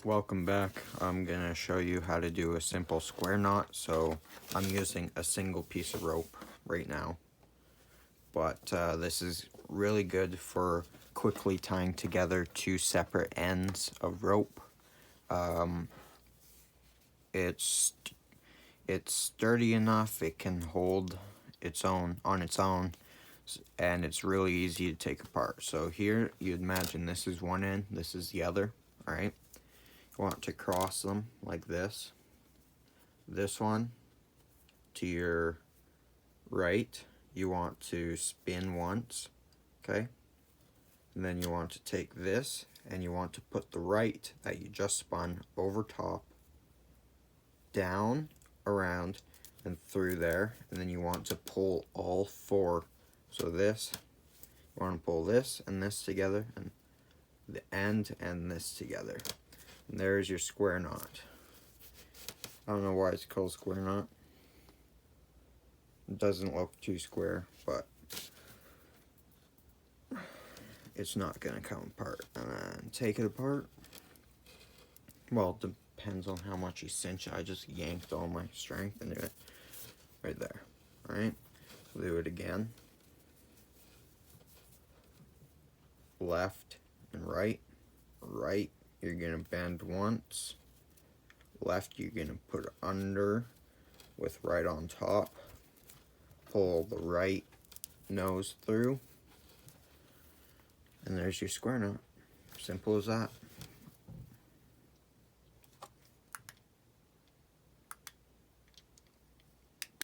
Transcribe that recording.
Welcome back. I'm gonna show you how to do a simple square knot. So I'm using a single piece of rope right now, but this is really good for quickly tying together two separate ends of rope. It's sturdy enough, it can hold its own on its own, and it's really easy to take apart. So here you imagine this is one end, this is the other. All right, you want to cross them like this one to your right, you want to spin once, okay, and then you want to take this and you want to put the right that you just spun over top, down, around, and through there, and then you want to pull all four. So this, you want to pull this and this together, and the end and this together, and there's your square knot. I don't know why it's called square knot. It doesn't look too square, but it's not gonna come apart. And take it apart. Well, it depends on how much you cinch it. I just yanked all my strength into it right there. Alright, so do it again. Left and right. Right, you're gonna bend once. Left, you're gonna put under with right on top. Pull the right nose through, and there's your square knot. Simple as that.